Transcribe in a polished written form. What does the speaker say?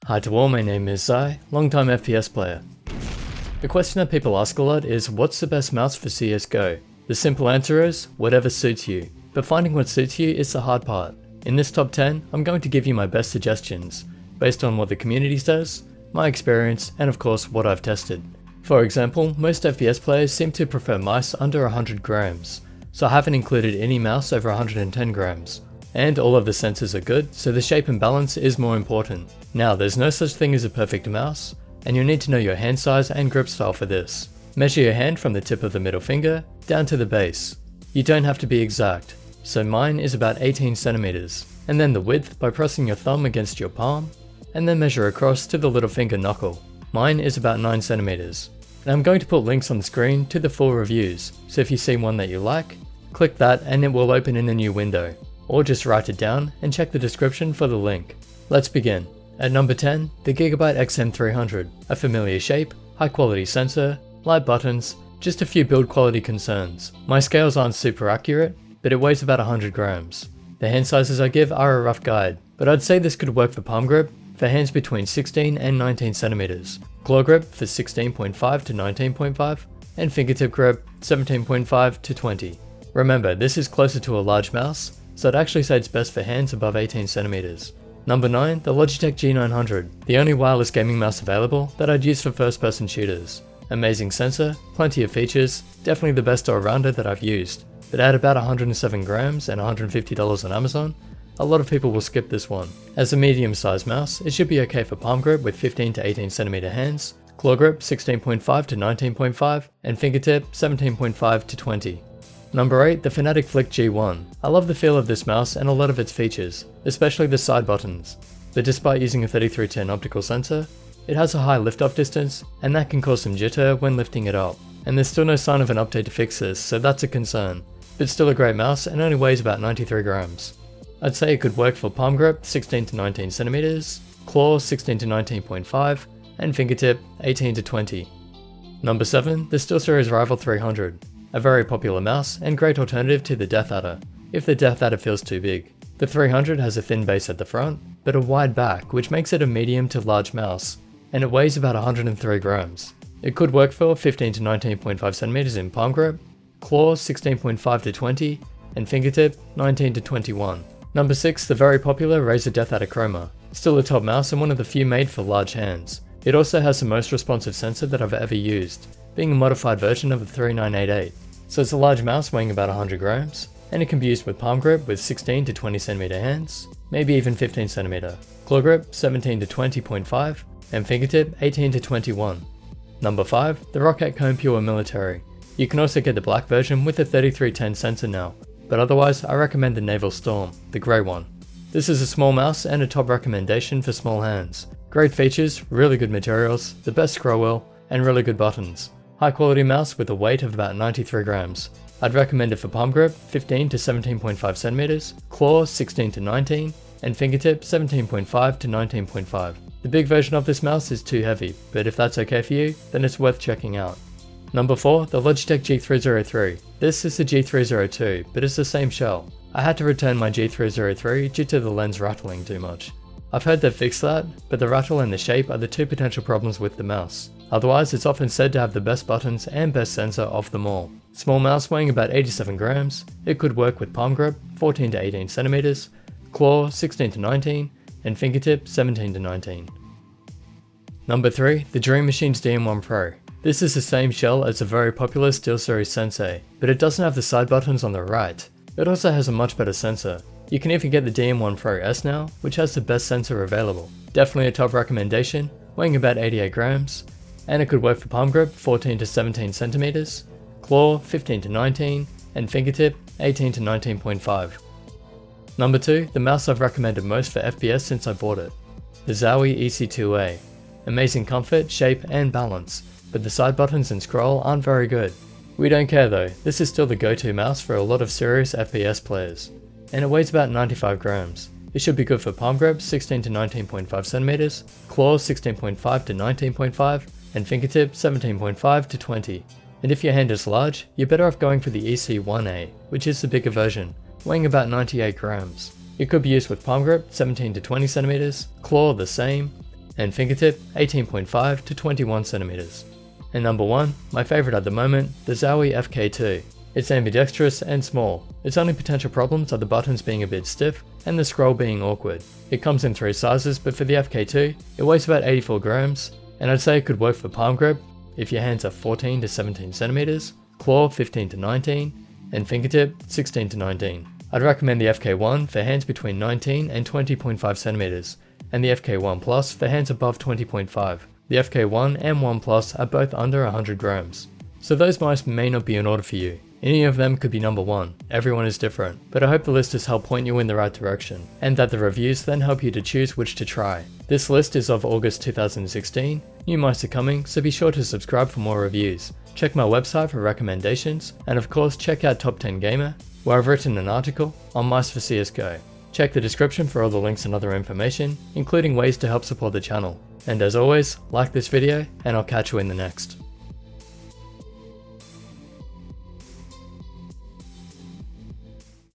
Hi to all, my name is Zowie, longtime FPS player. The question that people ask a lot is, what's the best mouse for CSGO? The simple answer is, whatever suits you. But finding what suits you is the hard part. In this top 10, I'm going to give you my best suggestions, based on what the community says, my experience, and of course what I've tested. For example, most FPS players seem to prefer mice under 100 grams, so I haven't included any mouse over 110 grams. And all of the sensors are good, so the shape and balance is more important. Now, there's no such thing as a perfect mouse, and you'll need to know your hand size and grip style for this. Measure your hand from the tip of the middle finger down to the base. You don't have to be exact, so mine is about 18 centimeters, and then the width by pressing your thumb against your palm, and then measure across to the little finger knuckle. Mine is about 9 centimeters. And I'm going to put links on the screen to the full reviews, so if you see one that you like, click that and it will open in a new window. Or just write it down and check the description for the link. Let's begin. At number 10, the Gigabyte XM300, a familiar shape, high quality sensor, light buttons, just a few build quality concerns. My scales aren't super accurate, but it weighs about 100 grams. The hand sizes I give are a rough guide, but I'd say this could work for palm grip, for hands between 16 and 19 centimeters, claw grip for 16.5 to 19.5, and fingertip grip 17.5 to 20. Remember, this is closer to a large mouse, so I'd actually say it's best for hands above 18 centimeters. Number 9, the Logitech G900, the only wireless gaming mouse available that I'd use for first-person shooters. Amazing sensor, plenty of features, definitely the best all-rounder that I've used. But at about 107 grams and $150 on Amazon, a lot of people will skip this one. As a medium-sized mouse, it should be okay for palm grip with 15 to 18 centimeter hands, claw grip 16.5 to 19.5, and fingertip 17.5 to 20. Number 8, the Fnatic Flick G1. I love the feel of this mouse and a lot of its features, especially the side buttons. But despite using a 3310 optical sensor, it has a high lift-off distance, and that can cause some jitter when lifting it up. And there's still no sign of an update to fix this, so that's a concern. But still a great mouse and only weighs about 93 grams. I'd say it could work for palm grip 16 to 19 centimeters, claw 16 to 19.5, and fingertip 18 to 20. Number 7, the SteelSeries Rival 300. A very popular mouse and great alternative to the DeathAdder, if the DeathAdder feels too big. The 300 has a thin base at the front, but a wide back which makes it a medium to large mouse, and it weighs about 103 grams. It could work for 15 to 19.5 centimeters in palm grip, claw 16.5 to 20, and fingertip 19 to 21. Number 6, the very popular Razer DeathAdder Chroma. Still a top mouse and one of the few made for large hands. It also has the most responsive sensor that I've ever used, being a modified version of the 3988. So it's a large mouse weighing about 100 grams, and it can be used with palm grip with 16 to 20 centimeter hands, maybe even 15 centimeter, claw grip 17 to 20.5, and fingertip 18 to 21. Number 5, the Roccat Kone Pure Military. You can also get the black version with the 3310 sensor now, but otherwise I recommend the Naval Storm, the grey one. This is a small mouse and a top recommendation for small hands. Great features, really good materials, the best scroll wheel, and really good buttons. High quality mouse with a weight of about 93 grams. I'd recommend it for palm grip 15 to 17.5 centimeters, claw 16 to 19, and fingertip 17.5 to 19.5. The big version of this mouse is too heavy, but if that's okay for you, then it's worth checking out. Number 4, the Logitech G303. This is the G302, but it's the same shell. I had to return my G303 due to the lens rattling too much. I've heard they've fixed that, but the rattle and the shape are the two potential problems with the mouse. Otherwise, it's often said to have the best buttons and best sensor of them all. Small mouse weighing about 87 grams, it could work with palm grip 14 to 18 centimeters, claw 16 to 19, and fingertip 17 to 19. Number 3, the Dream Machine's DM1 Pro. This is the same shell as the very popular SteelSeries Sensei, but it doesn't have the side buttons on the right. It also has a much better sensor. You can even get the DM1 Pro S now, which has the best sensor available. Definitely a top recommendation, weighing about 88 grams, and it could work for palm grip 14 to 17 centimeters, claw 15 to 19, and fingertip 18 to 19.5. Number 2, the mouse I've recommended most for FPS since I bought it. The Zowie EC2-A. Amazing comfort, shape, and balance, but the side buttons and scroll aren't very good. We don't care though, this is still the go-to mouse for a lot of serious FPS players. And it weighs about 95 grams. It should be good for palm grip 16 to 19.5 centimeters, claw 16.5 to 19.5, and fingertip 17.5 to 20. And if your hand is large, you're better off going for the EC2-A, which is the bigger version, weighing about 98 grams. It could be used with palm grip 17 to 20 centimeters, claw the same, and fingertip 18.5 to 21 centimeters. And number 1, my favorite at the moment, the Zowie FK2. It's ambidextrous and small. Its only potential problems are the buttons being a bit stiff and the scroll being awkward. It comes in 3 sizes, but for the FK2, it weighs about 84 grams, and I'd say it could work for palm grip if your hands are 14 to 17 centimeters, claw 15 to 19, and fingertip 16 to 19. I'd recommend the FK1 for hands between 19 and 20.5 centimeters, and the FK1 Plus for hands above 20.5. The FK1 and 1 Plus are both under 100 grams. So those mice may not be in order for you. Any of them could be number 1, everyone is different, but I hope the list has helped point you in the right direction, and that the reviews then help you to choose which to try. This list is of August 2016, new mice are coming, so be sure to subscribe for more reviews. Check my website for recommendations, and of course check out Top 10 Gamer, where I've written an article on mice for CSGO. Check the description for all the links and other information, including ways to help support the channel. And as always, like this video, and I'll catch you in the next.